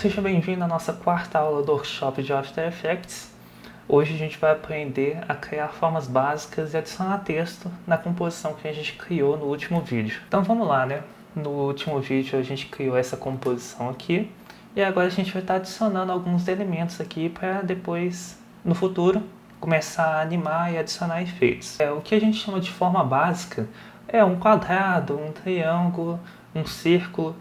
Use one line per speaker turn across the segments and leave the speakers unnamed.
Seja bem-vindo à nossa quarta aula do workshop de After Effects. Hoje a gente vai aprender a criar formas básicas e adicionar texto na composição que a gente criou no último vídeo. Então vamos lá, né? No último vídeo a gente criou essa composição aqui e agora a gente vai estar adicionando alguns elementos aqui para depois, no futuro, começar a animar e adicionar efeitos. O que a gente chama de forma básica é um quadrado, um triângulo, um círculo.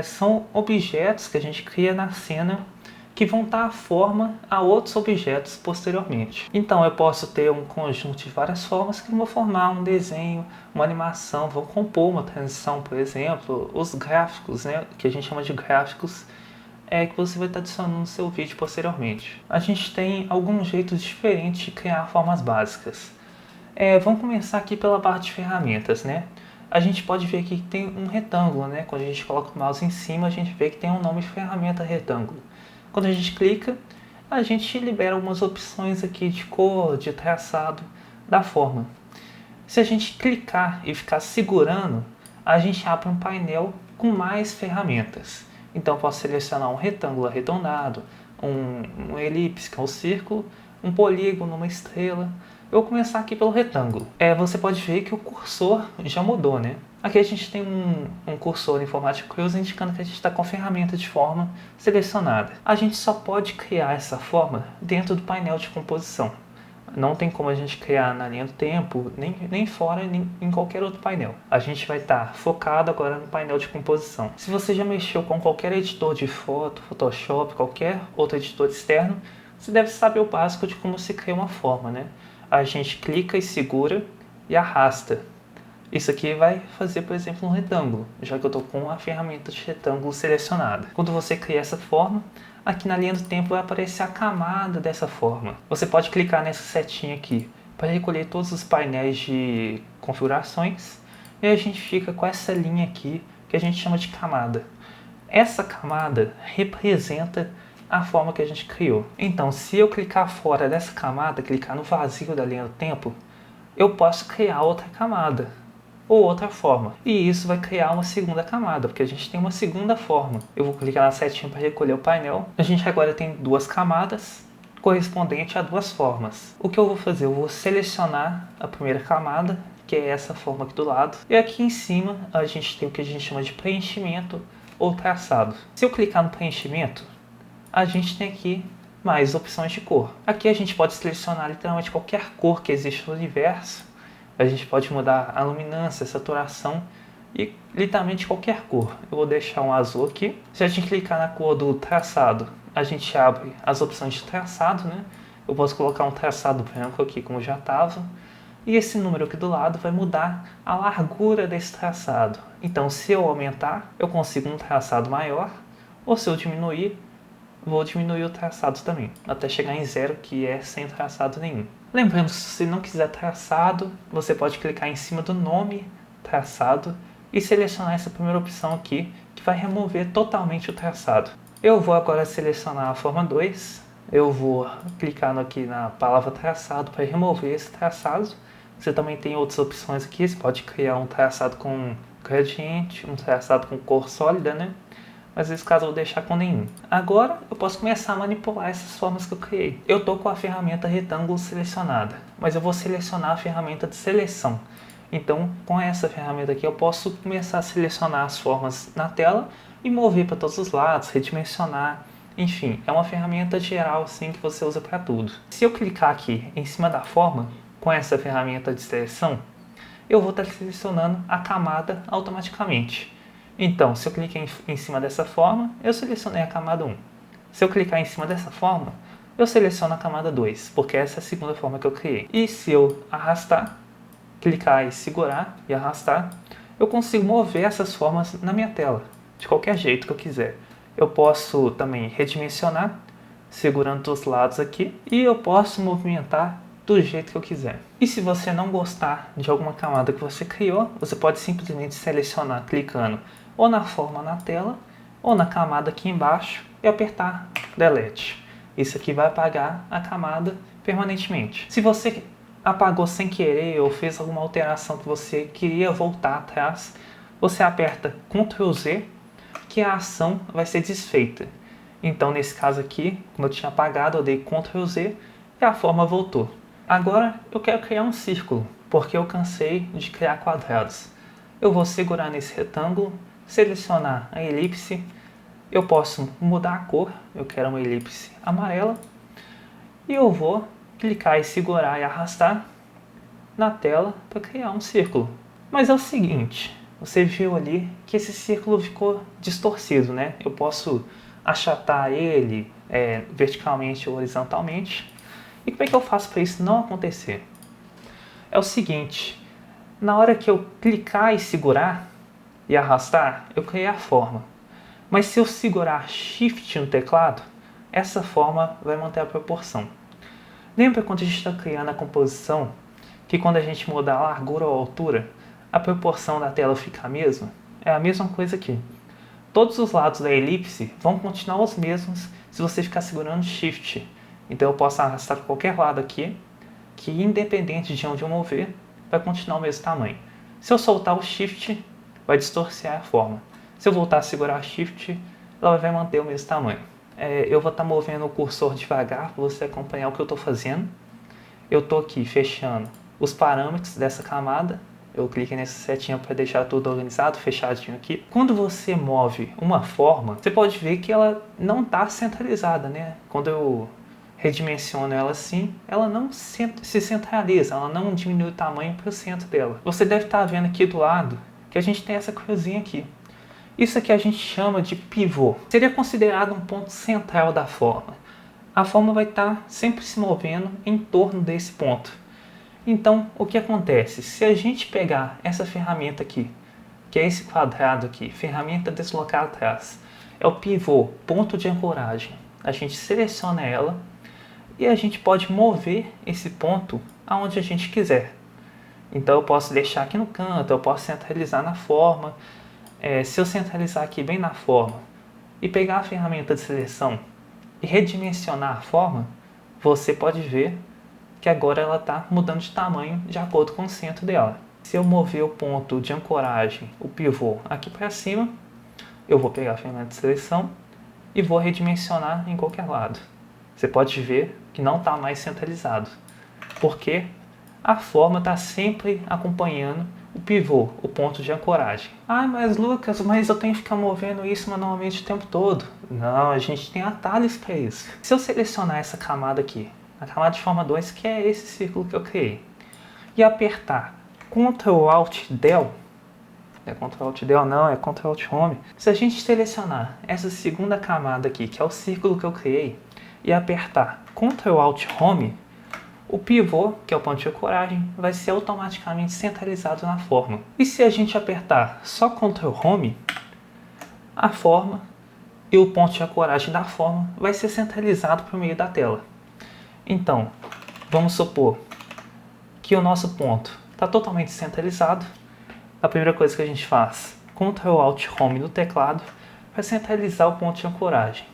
São objetos que a gente cria na cena que vão dar forma a outros objetos posteriormente. Então eu posso ter um conjunto de várias formas que vão formar um desenho, uma animação, vão compor uma transição, por exemplo. Os gráficos, né, que a gente chama de gráficos, que você vai estar adicionando no seu vídeo posteriormente. A gente tem alguns jeitos diferentes de criar formas básicas. Vamos começar aqui pela parte de ferramentas, né? A gente pode ver aqui que tem um retângulo, né? Quando a gente coloca o mouse em cima, a gente vê que tem um nome de ferramenta retângulo. Quando a gente clica, a gente libera algumas opções aqui de cor, de traçado da forma. Se a gente clicar e ficar segurando, a gente abre um painel com mais ferramentas. Então eu posso selecionar um retângulo arredondado, um elipse, que é um círculo, um polígono, uma estrela. Eu vou começar aqui pelo retângulo. Você pode ver que o cursor já mudou, né? Aqui a gente tem um cursor em formato de cruz indicando que a gente está com a ferramenta de forma selecionada. A gente só pode criar essa forma dentro do painel de composição. Não tem como a gente criar na linha do tempo, nem fora, nem em qualquer outro painel. A gente vai estar focado agora no painel de composição. Se você já mexeu com qualquer editor de foto, Photoshop, qualquer outro editor externo, você deve saber o básico de como se cria uma forma, né? A gente clica e segura e arrasta. Isso aqui vai fazer, por exemplo, um retângulo, já que eu estou com a ferramenta de retângulo selecionada. Quando você cria essa forma, aqui na linha do tempo vai aparecer a camada dessa forma. Você pode clicar nessa setinha aqui para recolher todos os painéis de configurações e a gente fica com essa linha aqui que a gente chama de camada. Essa camada representa a forma que a gente criou. Então, se eu clicar fora dessa camada, clicar no vazio da linha do tempo, eu posso criar outra camada ou outra forma. E isso vai criar uma segunda camada, porque a gente tem uma segunda forma. Eu vou clicar na setinha para recolher o painel. A gente agora tem duas camadas correspondente a duas formas. O que eu vou fazer? Eu vou selecionar a primeira camada, que é essa forma aqui do lado. E aqui em cima a gente tem o que a gente chama de preenchimento ou traçado. Se eu clicar no preenchimento, a gente tem aqui mais opções de cor. Aqui a gente pode selecionar literalmente qualquer cor que existe no universo. A gente pode mudar a luminância, a saturação e literalmente qualquer cor. Eu vou deixar um azul aqui. Se a gente clicar na cor do traçado, a gente abre as opções de traçado, né? Eu posso colocar um traçado branco aqui como já estava. E esse número aqui do lado vai mudar a largura desse traçado. Então se eu aumentar, eu consigo um traçado maior. Ou se eu diminuir, vou diminuir o traçado também, até chegar em 0, que é sem traçado nenhum. Lembrando, se você não quiser traçado, você pode clicar em cima do nome traçado e selecionar essa primeira opção aqui, que vai remover totalmente o traçado. Eu vou agora selecionar a forma 2, eu vou clicar aqui na palavra traçado para remover esse traçado. Você também tem outras opções aqui, você pode criar um traçado com gradiente, um traçado com cor sólida, né? Mas nesse caso eu vou deixar com nenhum. Agora eu posso começar a manipular essas formas que eu criei. Eu estou com a ferramenta retângulo selecionada, mas eu vou selecionar a ferramenta de seleção. Então com essa ferramenta aqui eu posso começar a selecionar as formas na tela e mover para todos os lados, redimensionar. Enfim, é uma ferramenta geral assim que você usa para tudo. Se eu clicar aqui em cima da forma, com essa ferramenta de seleção, eu vou estar selecionando a camada automaticamente. Então, se eu clicar em cima dessa forma, eu selecionei a camada 1. Se eu clicar em cima dessa forma, eu seleciono a camada 2, porque essa é a segunda forma que eu criei. E se eu arrastar, clicar e segurar e arrastar, eu consigo mover essas formas na minha tela, de qualquer jeito que eu quiser. Eu posso também redimensionar, segurando dos lados aqui, e eu posso movimentar do jeito que eu quiser. E se você não gostar de alguma camada que você criou, você pode simplesmente selecionar clicando ou na forma na tela, ou na camada aqui embaixo e apertar Delete. Isso aqui vai apagar a camada permanentemente. Se você apagou sem querer ou fez alguma alteração que você queria voltar atrás, você aperta Ctrl Z, que a ação vai ser desfeita. Então, nesse caso aqui, como eu tinha apagado, eu dei Ctrl Z e a forma voltou. Agora, eu quero criar um círculo, porque eu cansei de criar quadrados. Eu vou segurar nesse retângulo, selecionar a elipse. Eu posso mudar a cor, eu quero uma elipse amarela. E eu vou clicar e segurar e arrastar na tela para criar um círculo. Mas é o seguinte, você viu ali que esse círculo ficou distorcido, né? Eu posso achatar ele verticalmente ou horizontalmente. E como é que eu faço para isso não acontecer? É o seguinte, na hora que eu clicar e segurar e arrastar, eu criei a forma. Mas se eu segurar Shift no teclado, essa forma vai manter a proporção. Lembra quando a gente está criando a composição, que quando a gente mudar a largura ou a altura, a proporção da tela fica a mesma? É a mesma coisa aqui. Todos os lados da elipse vão continuar os mesmos se você ficar segurando Shift. Então eu posso arrastar para qualquer lado aqui, que independente de onde eu mover, vai continuar o mesmo tamanho. Se eu soltar o Shift, vai distorcer a forma. Se eu voltar a segurar Shift, ela vai manter o mesmo tamanho. Eu vou estar movendo o cursor devagar para você acompanhar o que eu estou fazendo. Eu estou aqui fechando os parâmetros dessa camada. Eu cliquei nessa setinha para deixar tudo organizado, fechadinho aqui. Quando você move uma forma, você pode ver que ela não está centralizada, né? Quando eu redimensiono ela assim, ela não se centraliza, ela não diminui o tamanho para o centro dela. Você deve estar vendo aqui do lado que a gente tem essa cruzinha aqui. Isso aqui a gente chama de pivô. Seria considerado um ponto central da forma. A forma vai estar sempre se movendo em torno desse ponto. Então, o que acontece? Se a gente pegar essa ferramenta aqui, que é esse quadrado aqui, ferramenta deslocar atrás, é o pivô, ponto de ancoragem. A gente seleciona ela e a gente pode mover esse ponto aonde a gente quiser. Então eu posso deixar aqui no canto, eu posso centralizar na forma. Se eu centralizar aqui bem na forma e pegar a ferramenta de seleção e redimensionar a forma, você pode ver que agora ela está mudando de tamanho de acordo com o centro dela. Se eu mover o ponto de ancoragem, o pivô, aqui para cima, eu vou pegar a ferramenta de seleção e vou redimensionar em qualquer lado. Você pode ver que não está mais centralizado, porque a forma está sempre acompanhando o pivô, o ponto de ancoragem. Ah, mas Lucas, mas eu tenho que ficar movendo isso manualmente o tempo todo. Não, a gente tem atalhos para isso. Se eu selecionar essa camada aqui, a camada de forma 2, que é esse círculo que eu criei, e apertar Ctrl Alt Del, Ctrl Alt Del não, é Ctrl Alt Home. Se a gente selecionar essa segunda camada aqui, que é o círculo que eu criei, e apertar Ctrl Alt Home, o pivô, que é o ponto de ancoragem, vai ser automaticamente centralizado na forma. E se a gente apertar só Ctrl Home, a forma e o ponto de ancoragem da forma vai ser centralizado por meio da tela. Então, vamos supor que o nosso ponto está totalmente centralizado. A primeira coisa que a gente faz, Ctrl Alt Home no teclado para centralizar o ponto de ancoragem.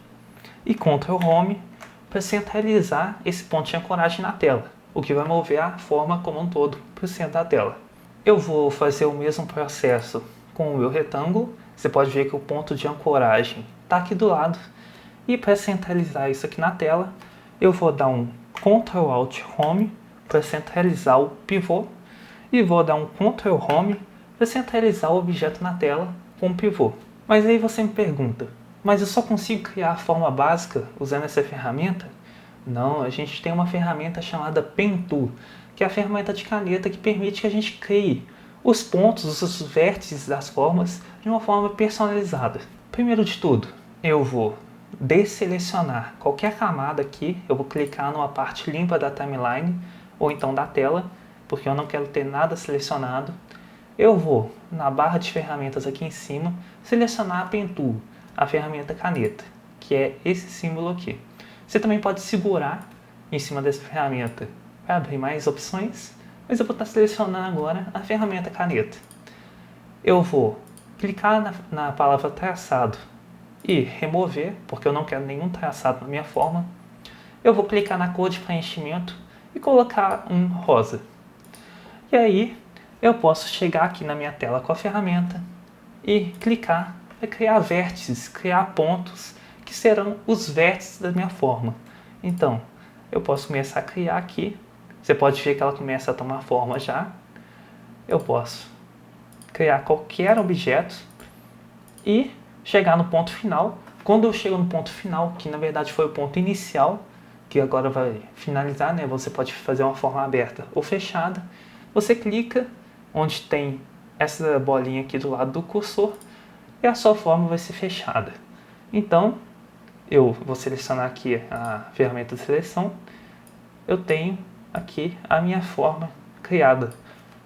E Ctrl Home para centralizar esse ponto de ancoragem na tela, o que vai mover a forma como um todo para o centro da tela. Eu vou fazer o mesmo processo com o meu retângulo. Você pode ver que o ponto de ancoragem está aqui do lado. E para centralizar isso aqui na tela, eu vou dar um Ctrl Alt Home para centralizar o pivô e vou dar um Ctrl Home para centralizar o objeto na tela com o pivô. Mas aí você me pergunta, mas eu só consigo criar a forma básica usando essa ferramenta? Não, a gente tem uma ferramenta chamada Pen Tool, que é a ferramenta de caneta que permite que a gente crie os pontos, os vértices das formas de uma forma personalizada. Primeiro de tudo, eu vou desselecionar qualquer camada aqui, eu vou clicar numa parte limpa da timeline ou então da tela, porque eu não quero ter nada selecionado. Eu vou na barra de ferramentas aqui em cima selecionar a Pen Tool, a ferramenta caneta, que é esse símbolo aqui. Você também pode segurar em cima dessa ferramenta para abrir mais opções, mas eu vou estar selecionando agora a ferramenta caneta. Eu vou clicar na palavra traçado e remover, porque eu não quero nenhum traçado na minha forma. Eu vou clicar na cor de preenchimento e colocar um rosa. E aí eu posso chegar aqui na minha tela com a ferramenta e clicar para criar vértices, criar pontos que serão os vértices da minha forma. Então, eu posso começar a criar aqui. Você pode ver que ela começa a tomar forma já. Eu posso criar qualquer objeto e chegar no ponto final. Quando eu chego no ponto final, que na verdade foi o ponto inicial, que agora vai finalizar, né? Você pode fazer uma forma aberta ou fechada. Você clica onde tem essa bolinha aqui do lado do cursor e a sua forma vai ser fechada. Então, eu vou selecionar aqui a ferramenta de seleção. Eu tenho aqui a minha forma criada,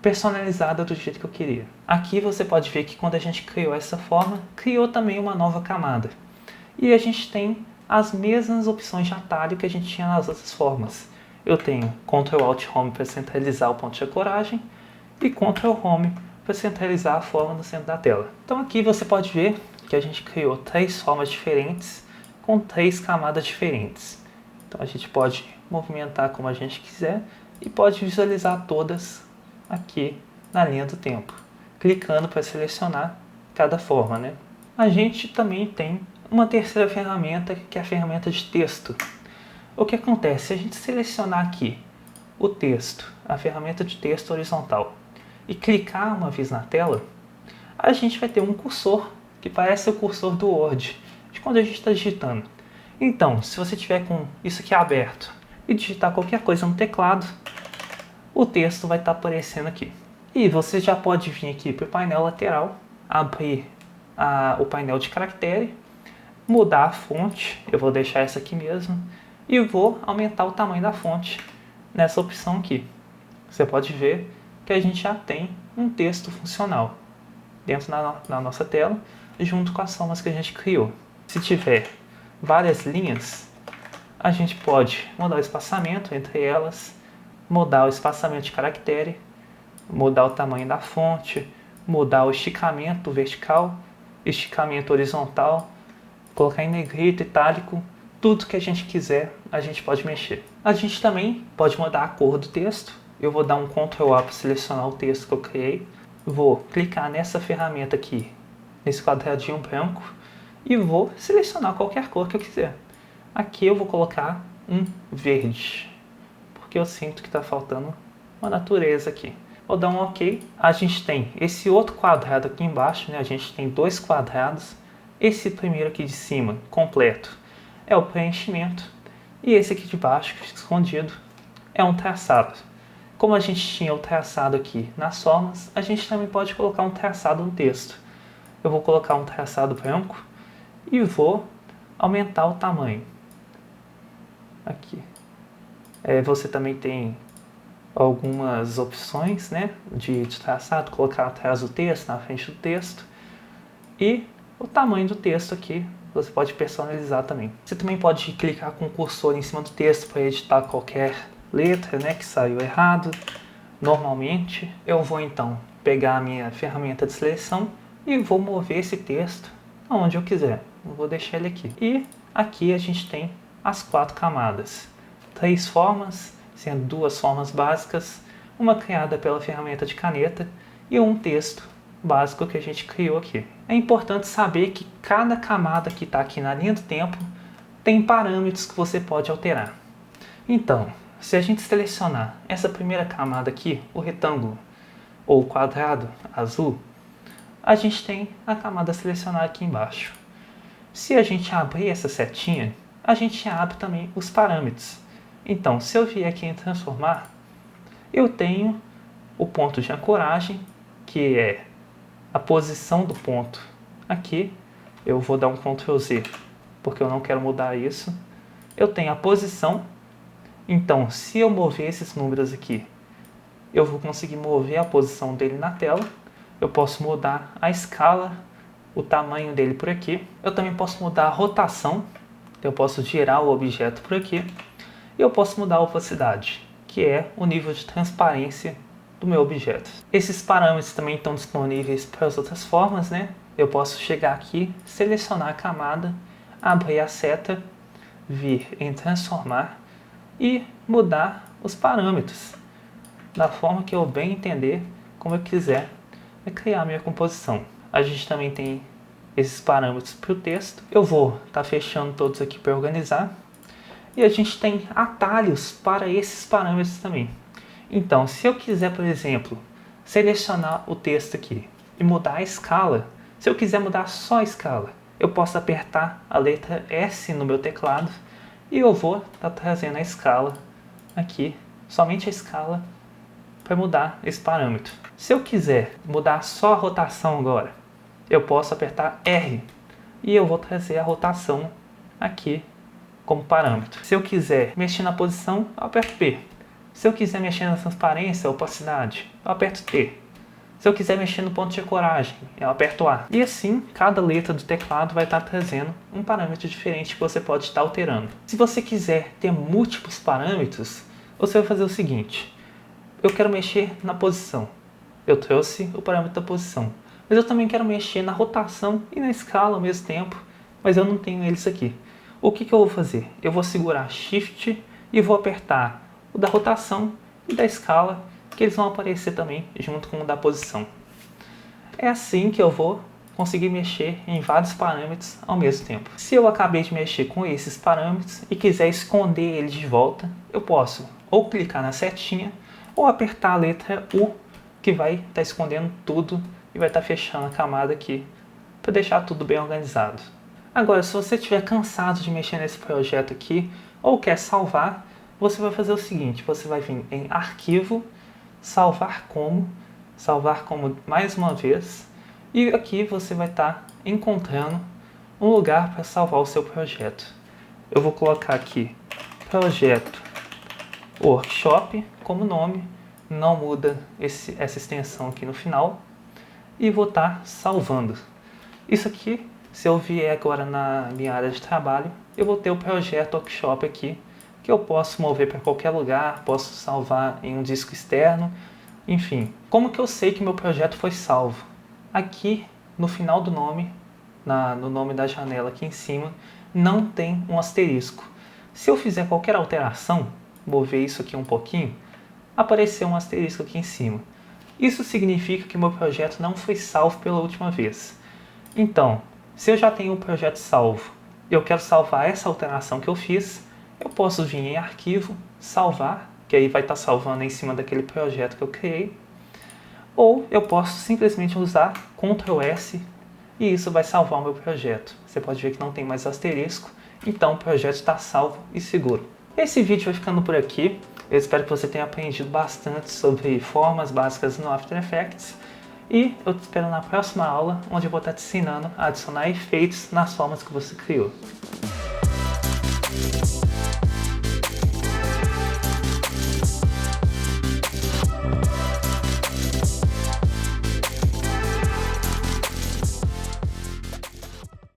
personalizada do jeito que eu queria. Aqui você pode ver que quando a gente criou essa forma, criou também uma nova camada. E a gente tem as mesmas opções de atalho que a gente tinha nas outras formas. Eu tenho Ctrl Alt Home para centralizar o ponto de ancoragem e Ctrl Home para centralizar a forma no centro da tela. Então aqui você pode ver que a gente criou 3 formas diferentes com 3 camadas diferentes. Então a gente pode movimentar como a gente quiser e pode visualizar todas aqui na linha do tempo, clicando para selecionar cada forma, né? A gente também tem uma terceira ferramenta, que é a ferramenta de texto. O que acontece? Se a gente selecionar aqui o texto, a ferramenta de texto horizontal, e clicar uma vez na tela, a gente vai ter um cursor que parece o cursor do Word, de quando a gente está digitando. Então, se você tiver com isso aqui aberto e digitar qualquer coisa no teclado, o texto vai estar aparecendo aqui. E você já pode vir aqui para o painel lateral, abrir o painel de caractere, mudar a fonte, eu vou deixar essa aqui mesmo, e vou aumentar o tamanho da fonte nessa opção aqui. Você pode ver que a gente já tem um texto funcional dentro da nossa tela, junto com as formas que a gente criou. Se tiver várias linhas, a gente pode mudar o espaçamento entre elas, mudar o espaçamento de caractere, mudar o tamanho da fonte, mudar o esticamento vertical, esticamento horizontal, colocar em negrito, itálico, tudo que a gente quiser a gente pode mexer. A gente também pode mudar a cor do texto. Eu vou dar um Ctrl A para selecionar o texto que eu criei. Vou clicar nessa ferramenta aqui, nesse quadradinho branco, e vou selecionar qualquer cor que eu quiser. Aqui eu vou colocar um verde, porque eu sinto que está faltando uma natureza aqui. Vou dar um OK. A gente tem esse outro quadrado aqui embaixo, né? A gente tem 2 quadrados. Esse primeiro aqui de cima, completo, é o preenchimento. E esse aqui de baixo, escondido, é um traçado. Como a gente tinha o traçado aqui nas formas, a gente também pode colocar um traçado no texto. Eu vou colocar um traçado branco e vou aumentar o tamanho. Aqui. Você também tem algumas opções, né, de traçado, colocar atrás do texto, na frente do texto. E o tamanho do texto aqui você pode personalizar também. Você também pode clicar com o cursor em cima do texto para editar qualquer letra, né, que saiu errado. Normalmente eu vou então pegar a minha ferramenta de seleção e vou mover esse texto aonde eu quiser. Eu vou deixar ele aqui. E aqui a gente tem as 4 camadas. 3 formas, sendo 2 formas básicas, uma criada pela ferramenta de caneta e um texto básico que a gente criou aqui. É importante saber que cada camada que está aqui na linha do tempo tem parâmetros que você pode alterar. Então, se a gente selecionar essa primeira camada aqui, o retângulo ou o quadrado azul, a gente tem a camada selecionada aqui embaixo. Se a gente abrir essa setinha, a gente abre também os parâmetros. Então, se eu vier aqui em transformar, eu tenho o ponto de ancoragem, que é a posição do ponto aqui. Eu vou dar um Ctrl Z, porque eu não quero mudar isso. Eu tenho a posição. Então, se eu mover esses números aqui, eu vou conseguir mover a posição dele na tela. Eu posso mudar a escala, o tamanho dele por aqui. Eu também posso mudar a rotação. Eu posso girar o objeto por aqui. E eu posso mudar a opacidade, que é o nível de transparência do meu objeto. Esses parâmetros também estão disponíveis para as outras formas, né? Eu posso chegar aqui, selecionar a camada, abrir a seta, vir em transformar e mudar os parâmetros da forma que eu bem entender, como eu quiser, criar minha composição. A gente também tem esses parâmetros para o texto. Eu vou estar fechando todos aqui para organizar. E a gente tem atalhos para esses parâmetros também. Então, se eu quiser, por exemplo, selecionar o texto aqui e mudar a escala, se eu quiser mudar só a escala, eu posso apertar a letra S no meu teclado e eu vou estar trazendo a escala aqui, somente a escala, para mudar esse parâmetro. Se eu quiser mudar só a rotação agora, eu posso apertar R e eu vou trazer a rotação aqui como parâmetro. Se eu quiser mexer na posição, eu aperto P. Se eu quiser mexer na transparência, opacidade, eu aperto T. Se eu quiser mexer no ponto de ancoragem, eu aperto A. E assim, cada letra do teclado vai estar trazendo um parâmetro diferente que você pode estar alterando. Se você quiser ter múltiplos parâmetros, você vai fazer o seguinte. Eu quero mexer na posição. Eu trouxe o parâmetro da posição. Mas eu também quero mexer na rotação e na escala ao mesmo tempo, mas eu não tenho eles aqui. O que eu vou fazer? Eu vou segurar Shift e vou apertar o da rotação e da escala, que eles vão aparecer também junto com o da posição. É assim que eu vou conseguir mexer em vários parâmetros ao mesmo tempo. Se eu acabei de mexer com esses parâmetros e quiser esconder eles de volta, eu posso ou clicar na setinha ou apertar a letra U, que vai estar escondendo tudo e vai estar fechando a camada aqui para deixar tudo bem organizado. Agora, se você estiver cansado de mexer nesse projeto aqui ou quer salvar, você vai fazer o seguinte, você vai vir em Arquivo, salvar como mais uma vez, e aqui você vai estar encontrando um lugar para salvar o seu projeto. Eu vou colocar aqui Projeto Workshop como nome, não muda essa extensão aqui no final, e vou estar salvando. Isso aqui, se eu vier agora na minha área de trabalho, eu vou ter o Projeto Workshop aqui, que eu posso mover para qualquer lugar, posso salvar em um disco externo, enfim. Como que eu sei que meu projeto foi salvo? Aqui no final do nome, no nome da janela aqui em cima, não tem um asterisco. Se eu fizer qualquer alteração, mover isso aqui um pouquinho, apareceu um asterisco aqui em cima. Isso significa que meu projeto não foi salvo pela última vez. Então, se eu já tenho o projeto salvo e eu quero salvar essa alteração que eu fiz, eu posso vir em Arquivo, Salvar, que aí vai estar salvando em cima daquele projeto que eu criei, ou eu posso simplesmente usar Ctrl S e isso vai salvar o meu projeto. Você pode ver que não tem mais asterisco, então o projeto está salvo e seguro. Esse vídeo vai ficando por aqui. Eu espero que você tenha aprendido bastante sobre formas básicas no After Effects. E eu te espero na próxima aula, onde eu vou estar te ensinando a adicionar efeitos nas formas que você criou.